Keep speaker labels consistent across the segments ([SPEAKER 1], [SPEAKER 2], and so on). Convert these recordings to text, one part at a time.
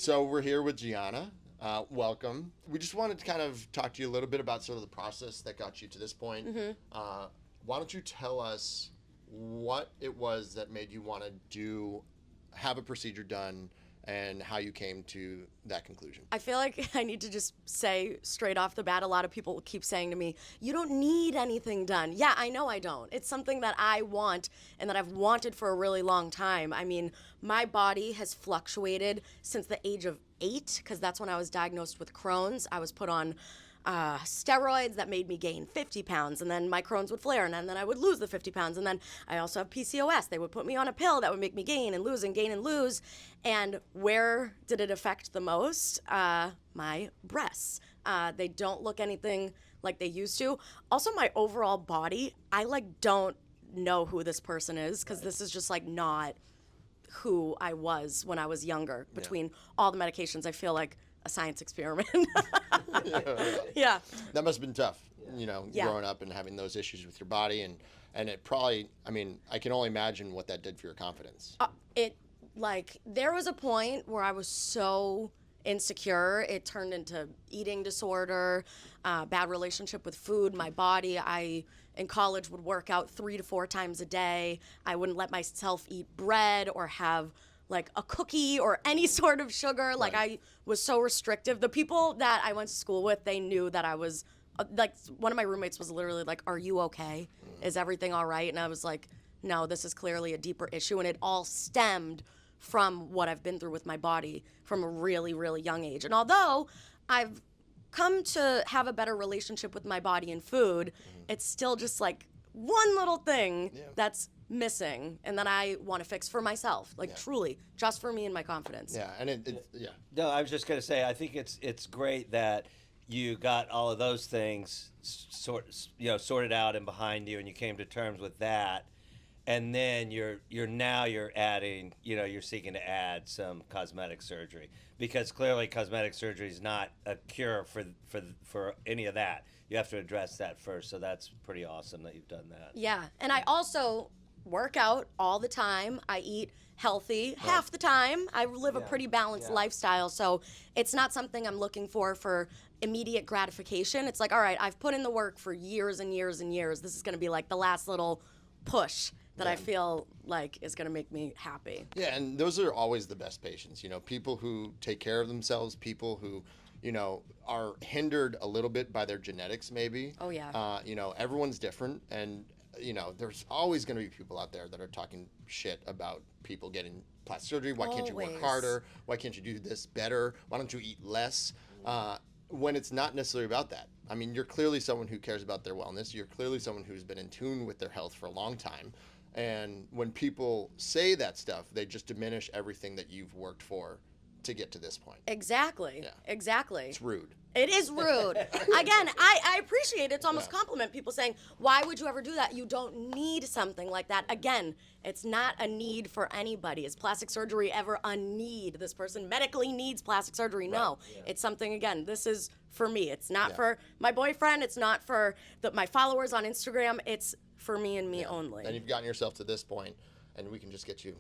[SPEAKER 1] So we're here with Gianna. Welcome. We just wanted to kind of talk to you a little bit about sort of the process that got you to this point. Why don't you tell us what it was that made you want to have a procedure done, and how you came to that conclusion?
[SPEAKER 2] I feel like I need to just say straight off the bat, a lot of people keep saying to me, you don't need anything done. Yeah, I know I don't. It's something that I want and that I've wanted for a really long time. I mean, my body has fluctuated since the age of 8, because that's when I was diagnosed with Crohn's. I was put on steroids that made me gain 50 pounds, and then my Crohn's would flare, and then I would lose the 50 pounds. And then I also have PCOS. They would put me on a pill that would make me gain and lose and gain and lose. And where did it affect the most? My breasts. They don't look anything like they used to. Also, my overall body, I don't know who this person is, because this is just not who I was when I was younger. Between all the medications, I feel like a science experiment. Yeah.
[SPEAKER 1] That must have been tough, growing up and having those issues with your body, and it probably, I can only imagine what that did for your confidence.
[SPEAKER 2] There was a point where I was so insecure, it turned into eating disorder, bad relationship with food, my body. I, in college, would work out 3 to 4 times a day. I wouldn't let myself eat bread or have a cookie or any sort of sugar.
[SPEAKER 1] Right.
[SPEAKER 2] I was so restrictive. The people that I went to school with, they knew that I was, one of my roommates was literally like, are you okay? Is everything all right? And I was like, no, this is clearly a deeper issue. And it all stemmed from what I've been through with my body from a really, really young age. And although I've come to have a better relationship with my body and food, it's still just one little thing that's missing, and that I want to fix for myself, truly, just for me and my confidence.
[SPEAKER 1] Yeah, and it
[SPEAKER 3] No, I was just going to say, I think it's great that you got all of those things sorted out and behind you, and you came to terms with that, and then you're adding, you're seeking to add some cosmetic surgery, because clearly cosmetic surgery is not a cure for any of that. You have to address that first, so that's pretty awesome that you've done that.
[SPEAKER 2] Yeah, and I also work out all the time. I eat healthy half the time. I live a pretty balanced lifestyle, so it's not something I'm looking for immediate gratification. It's all right, I've put in the work for years and years and years. This is going to be the last little push that I feel is going to make me happy.
[SPEAKER 1] Yeah, and those are always the best patients. People who take care of themselves, people who, are hindered a little bit by their genetics, maybe.
[SPEAKER 2] Oh, yeah.
[SPEAKER 1] Everyone's different, and there's always going to be people out there that are talking shit about people getting plastic surgery. Why can't you work
[SPEAKER 2] Always.
[SPEAKER 1] harder? Why can't you do this better? Why don't you eat less? When it's not necessarily about that. You're clearly someone who cares about their wellness. You're clearly someone who's been in tune with their health for a long time. And when people say that stuff, they just diminish everything that you've worked for to get to this point.
[SPEAKER 2] Exactly.
[SPEAKER 1] Yeah.
[SPEAKER 2] Exactly.
[SPEAKER 1] It's rude.
[SPEAKER 2] It is rude. Again, I appreciate it. It's almost compliment. People saying, why would you ever do that? You don't need something like that. Again, it's not a need for anybody. Is plastic surgery ever a need? This person medically needs plastic surgery. No. Yeah. It's something, again, this is for me. It's not for my boyfriend. It's not for my followers on Instagram. It's for me and me only.
[SPEAKER 1] And you've gotten yourself to this point, and we can just get you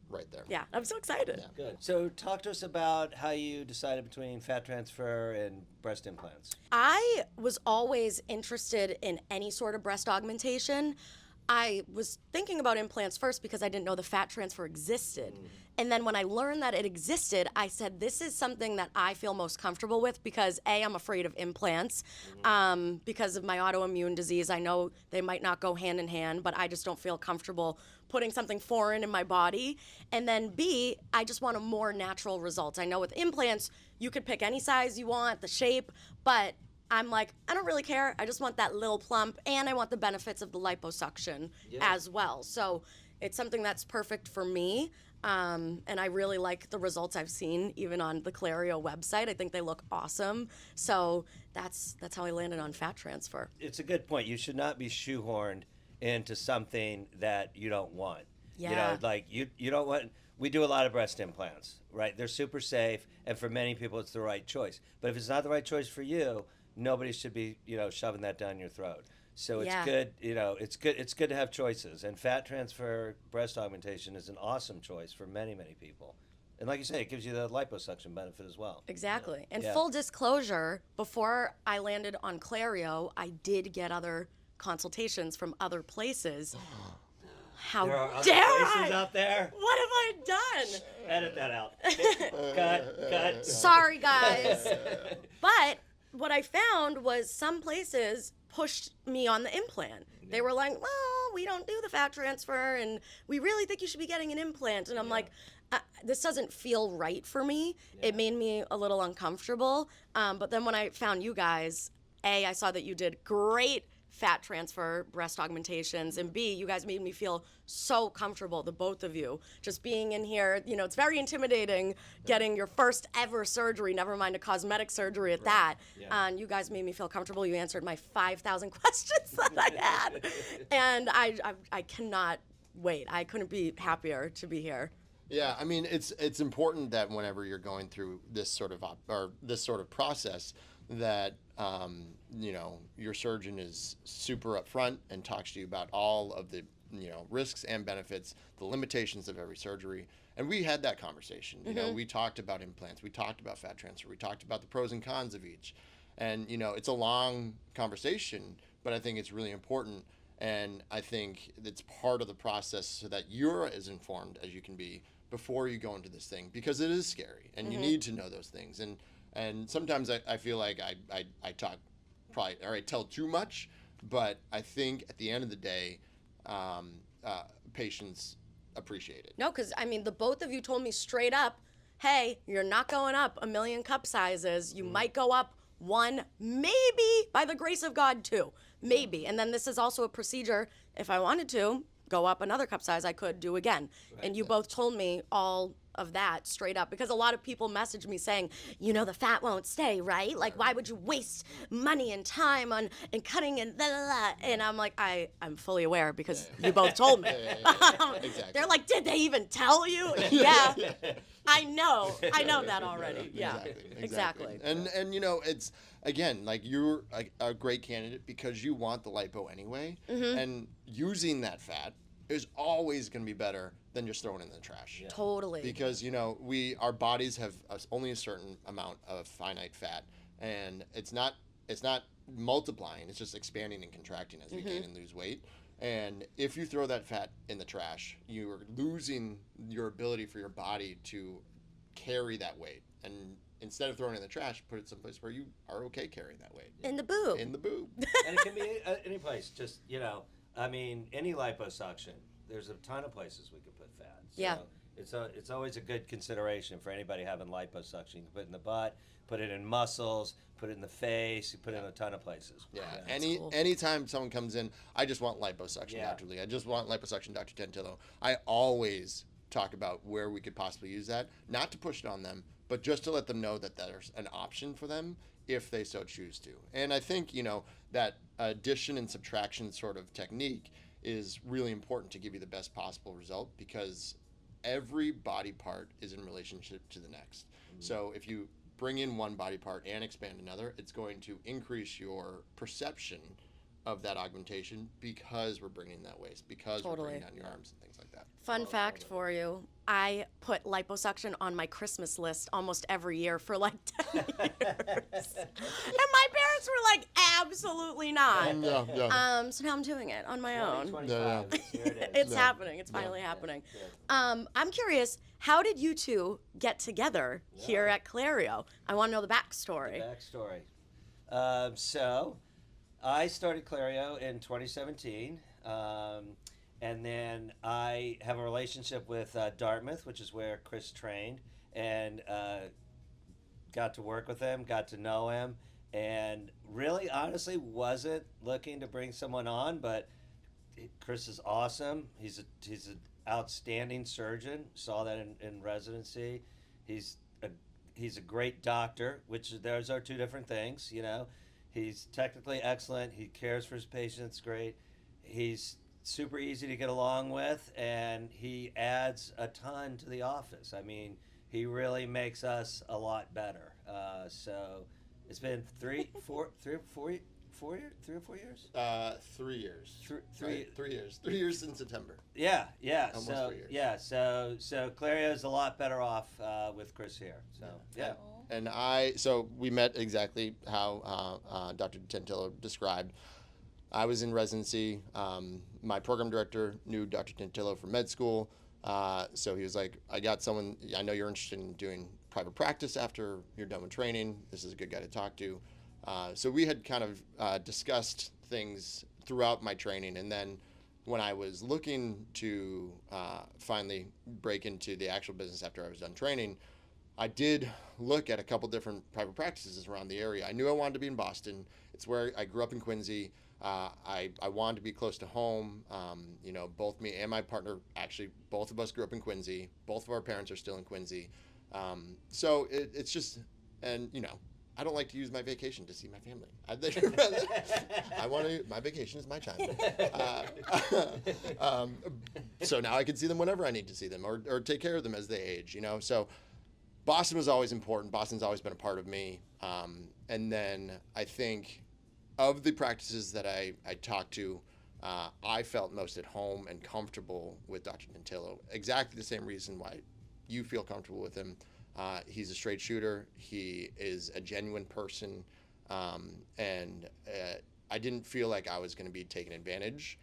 [SPEAKER 1] right there.
[SPEAKER 2] Yeah, I'm so excited.
[SPEAKER 1] Yeah.
[SPEAKER 3] Good. So talk to us about how you decided between fat transfer and breast implants.
[SPEAKER 2] I was always interested in any sort of breast augmentation. I was thinking about implants first because I didn't know the fat transfer existed. And then when I learned that it existed, I said, this is something that I feel most comfortable with because A, I'm afraid of implants because of my autoimmune disease. I know they might not go hand in hand, but I just don't feel comfortable putting something foreign in my body. And then B, I just want a more natural result. I know with implants, you could pick any size you want, the shape, but I'm I don't really care. I just want that little plump, and I want the benefits of the liposuction as well. So it's something that's perfect for me. And I really like the results I've seen, even on the Clareo website. I think they look awesome. So that's how I landed on fat transfer.
[SPEAKER 3] It's a good point. You should not be shoehorned into something that you don't want.
[SPEAKER 2] Yeah.
[SPEAKER 3] You don't want. We do a lot of breast implants, right? They're super safe, and for many people, it's the right choice. But if it's not the right choice for you, nobody should be, shoving that down your throat. So it's good, it's good to have choices. And fat transfer breast augmentation is an awesome choice for many, many people. And like you say, it gives you the liposuction benefit as well.
[SPEAKER 2] Exactly. And
[SPEAKER 3] Yeah.
[SPEAKER 2] full disclosure, before I landed on Clareo, I did get other consultations from other places. How
[SPEAKER 3] There are other
[SPEAKER 2] dare
[SPEAKER 3] places
[SPEAKER 2] I?
[SPEAKER 3] out there.
[SPEAKER 2] What have I done?
[SPEAKER 3] Edit that out. Cut.
[SPEAKER 2] Sorry, guys. But what I found was some places pushed me on the implant. They were like, well, we don't do the fat transfer, and we really think you should be getting an implant. And I'm like, this doesn't feel right for me. It made me a little uncomfortable. But then when I found you guys, A, I saw that you did great fat transfer, breast augmentations, and B, you guys made me feel so comfortable, the both of you. Just being in here, you know, it's very intimidating getting your first ever surgery, never mind a cosmetic surgery at that. And you guys made me feel comfortable. You answered my 5,000 questions that I had. And I cannot wait. I couldn't be happier to be here.
[SPEAKER 1] Yeah, I mean, it's important that whenever you're going through this sort of process, that you know, your surgeon is super upfront and talks to you about all of the, you know, risks and benefits, the limitations of every surgery. And we had that conversation. You know, we talked about implants, we talked about fat transfer, we talked about the pros and cons of each. And you know, it's a long conversation, but I think it's really important. And I think it's part of the process so that you're as informed as you can be before you go into this thing, because it is scary and you need to know those things. And sometimes I feel like I talk probably, or I tell too much, but I think at the end of the day, patients appreciate it.
[SPEAKER 2] No, because I mean, the both of you told me straight up, hey, you're not going up a million cup sizes. You might go up one, maybe by the grace of God, two, maybe. And then this is also a procedure. If I wanted to go up another cup size, I could do again. And you both told me all of that straight up, because a lot of people message me saying, you know, the fat won't stay, right? Like, why would you waste money and time on and cutting and blah, blah, blah. And I'm like, I'm fully aware because you both told me.
[SPEAKER 1] Exactly.
[SPEAKER 2] They're like, did they even tell you? Yeah. I know that already. Yeah.
[SPEAKER 1] Exactly. And you know, it's, again, like, you're a great candidate because you want the lipo anyway, and using that fat is always going to be better than just throwing it in the trash.
[SPEAKER 2] Yeah. Totally.
[SPEAKER 1] Because, you know, our bodies have only a certain amount of finite fat, and it's not multiplying, it's just expanding and contracting as you gain and lose weight. And if you throw that fat in the trash, you're losing your ability for your body to carry that weight. And instead of throwing it in the trash, put it someplace where you are okay carrying that weight.
[SPEAKER 2] In the boob.
[SPEAKER 1] In the boob.
[SPEAKER 3] And it can be any place. Just, you know, I mean, any liposuction, there's a ton of places we could put fat. So
[SPEAKER 2] Yeah.
[SPEAKER 3] It's always a good consideration for anybody having liposuction. You can put it in the butt, put it in muscles, put it in the face, you put it in a ton of places.
[SPEAKER 1] Yeah.
[SPEAKER 2] cool.
[SPEAKER 1] Anytime someone comes in, I just want liposuction, Dr. Lee. I just want liposuction, Dr. Tantillo. I always talk about where we could possibly use that, not to push it on them, but just to let them know that there's an option for them if they so choose to. And I think, you know, that addition and subtraction sort of technique is really important to give you the best possible result, because every body part is in relationship to the next. So if you bring in one body part and expand another, it's going to increase your perception of that augmentation, because we're bringing that waist, because we're bringing down your arms and things like that.
[SPEAKER 2] Fun fact for you, I put liposuction on my Christmas list almost every year for like 10 years. And my parents were like, absolutely not.
[SPEAKER 1] Yeah.
[SPEAKER 2] So now I'm doing it on my own.
[SPEAKER 3] 2025, here it is.
[SPEAKER 2] It's happening. It's finally happening. I'm curious, how did you two get together here at Clareo? I want to know the backstory.
[SPEAKER 3] Backstory. So I started Clareo in 2017. And then I have a relationship with Dartmouth, which is where Chris trained, and got to work with him, got to know him, and really, honestly, wasn't looking to bring someone on, but Chris is awesome. He's an outstanding surgeon. Saw that in residency. He's a great doctor, which those are two different things, you know. He's technically excellent. He cares for his patients great. He's super easy to get along with, and he adds a ton to the office. I mean, he really makes us a lot better. So it's been 4 4 years, 3 or 4 years?
[SPEAKER 1] 3 years.
[SPEAKER 3] Three.
[SPEAKER 1] Right, 3 years. 3 years in September.
[SPEAKER 3] Yeah.
[SPEAKER 1] Almost
[SPEAKER 3] So
[SPEAKER 1] 3 years.
[SPEAKER 3] yeah. So Clareo's a lot better off with Chris here. So yeah.
[SPEAKER 1] And so we met exactly how Dr. Tantillo described. I was in residency. My program director knew Dr. Tantillo from med school. So he was like, I got someone, I know you're interested in doing private practice after you're done with training. This is a good guy to talk to. So we had kind of discussed things throughout my training. And then when I was looking to finally break into the actual business after I was done training, I did look at a couple different private practices around the area. I knew I wanted to be in Boston. It's where I grew up in Quincy. I wanted to be close to home. Both me and my partner, actually, both of us grew up in Quincy. Both of our parents are still in Quincy. So it's just, and I don't like to use my vacation to see my family. My vacation is my time. So now I can see them whenever I need to see them or take care of them as they age, So Boston was always important. Boston's always been a part of me. And then I think of the practices that I talked to, I felt most at home and comfortable with Dr. Tantillo. Exactly the same reason why you feel comfortable with him. He's a straight shooter. He is a genuine person. And I didn't feel like I was going to be taken advantage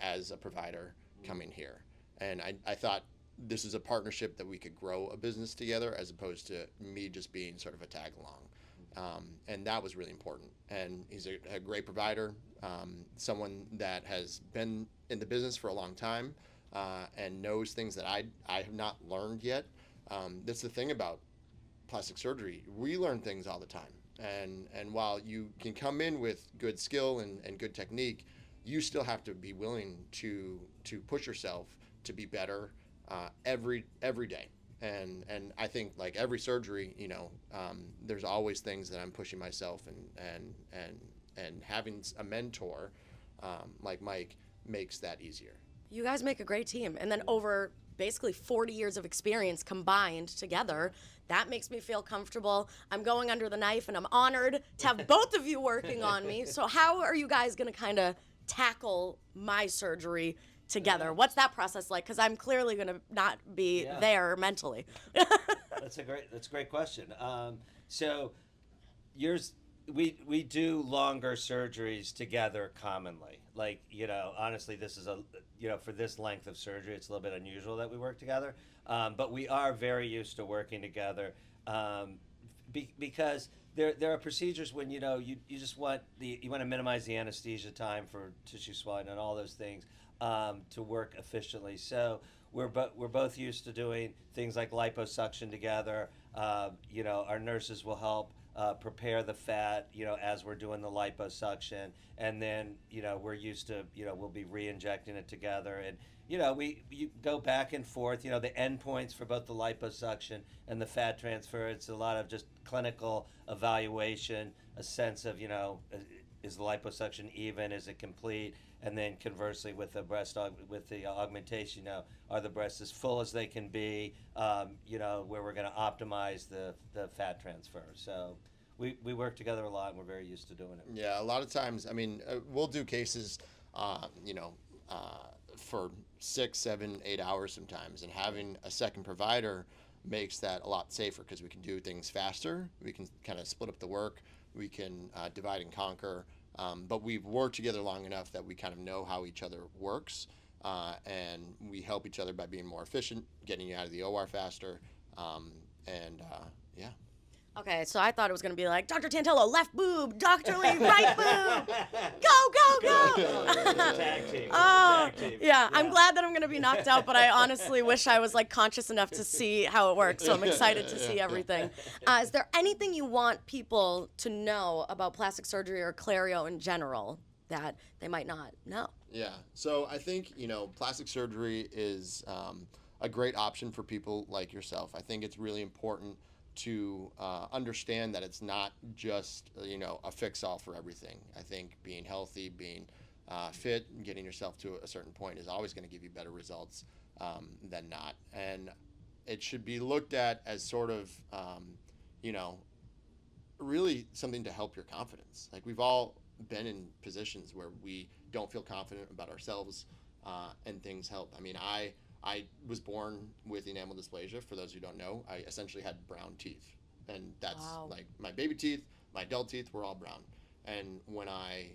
[SPEAKER 1] as a provider coming here. And I thought this is a partnership that we could grow a business together as opposed to me just being sort of a tag along. And that was really important. And he's a great provider, someone that has been in the business for a long time and knows things that I have not learned yet. That's the thing about plastic surgery. We learn things all the time. And while you can come in with good skill and good technique, you still have to be willing to push yourself to be better every day. And I think like every surgery, there's always things that I'm pushing myself and having a mentor like Mike makes that easier.
[SPEAKER 2] You guys make a great team. And then over basically 40 years of experience combined together, that makes me feel comfortable. I'm going under the knife and I'm honored to have both of you working on me. So how are you guys going to kind of tackle my surgery together? What's that process like? Because I'm clearly going to not be there mentally.
[SPEAKER 3] That's a great question. So we do longer surgeries together commonly. Like, honestly, this is for this length of surgery, it's a little bit unusual that we work together. But we are very used to working together because there are procedures when you just want you want to minimize the anesthesia time for tissue swelling and all those things to work efficiently. So we're both used to doing things like liposuction together. Our nurses will help prepare the fat, as we're doing the liposuction, and then we're used to we'll be re-injecting it together, and you go back and forth. The endpoints for both the liposuction and the fat transfer. It's a lot of just clinical evaluation, a sense of is the liposuction even, is it complete, and then conversely with the with the augmentation, are the breasts as full as they can be, where we're going to optimize the fat transfer. So we work together a lot, and we're very used to doing it.
[SPEAKER 1] Yeah, a lot of times, we'll do cases, for 6, 7, 8 hours sometimes, and having a second provider makes that a lot safer because we can do things faster. We can kind of split up the work. We can divide and conquer. But we've worked together long enough that we kind of know how each other works, and we help each other by being more efficient, getting you out of the OR faster, yeah.
[SPEAKER 2] Okay, so I thought it was going to be like, Dr. Tantillo, left boob, Dr. Lee, right boob. Go.
[SPEAKER 3] Tag team.
[SPEAKER 2] Oh,
[SPEAKER 3] Tag team.
[SPEAKER 2] yeah, I'm glad that I'm going to be knocked out, but I honestly wish I was like conscious enough to see how it works, so I'm excited to see everything. Is there anything you want people to know about plastic surgery or Clareo in general that they might not know?
[SPEAKER 1] Yeah, so I think, plastic surgery is a great option for people like yourself. I think it's really important to understand that it's not just a fix-all for everything. I think being healthy, being fit, and getting yourself to a certain point is always going to give you better results than not. And it should be looked at as sort of really something to help your confidence. Like we've all been in positions where we don't feel confident about ourselves, and things help. I mean, I was born with enamel dysplasia. For those who don't know, I essentially had brown teeth, and that's
[SPEAKER 2] Wow.
[SPEAKER 1] like my baby teeth, my adult teeth were all brown. And when I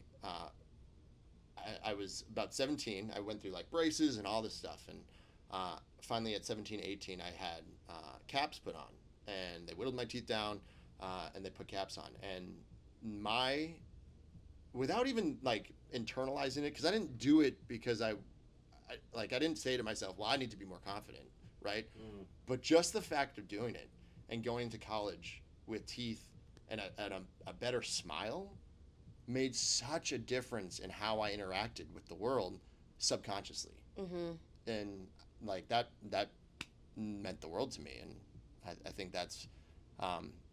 [SPEAKER 1] was about 17, I went through like braces and all this stuff, and finally at 17, 18, I had caps put on, and they whittled my teeth down, and they put caps on, and my without even like internalizing it, because I didn't do it because I didn't say to myself, well, I need to be more confident, right? But just the fact of doing it and going to college with teeth and a better smile made such a difference in how I interacted with the world subconsciously. And like that meant the world to me. And I think that's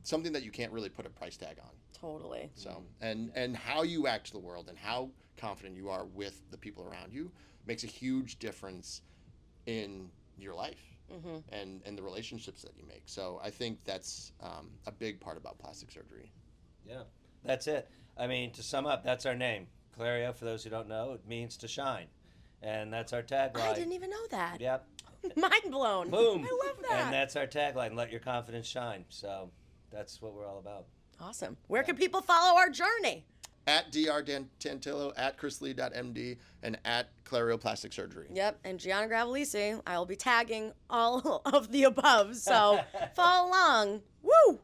[SPEAKER 1] something that you can't really put a price tag on.
[SPEAKER 2] Totally.
[SPEAKER 1] So, and how you act to the world and how confident you are with the people around you makes a huge difference in your life and the relationships that you make. So I think that's a big part about plastic surgery.
[SPEAKER 3] Yeah, that's it. I mean, to sum up, that's our name. Clareo, for those who don't know, it means to shine. And that's our tagline.
[SPEAKER 2] I didn't even know that.
[SPEAKER 3] Yep.
[SPEAKER 2] Mind blown.
[SPEAKER 3] Boom.
[SPEAKER 2] I love that.
[SPEAKER 3] And that's our tagline, let your confidence shine. So that's what we're all about.
[SPEAKER 2] Awesome. Where can people follow our journey?
[SPEAKER 1] At Dr. Tantillo, at chrislee.md, and at Clareo Plastic Surgery.
[SPEAKER 2] Yep, and Gianna Gravelisi. I'll be tagging all of the above, so follow along. Woo!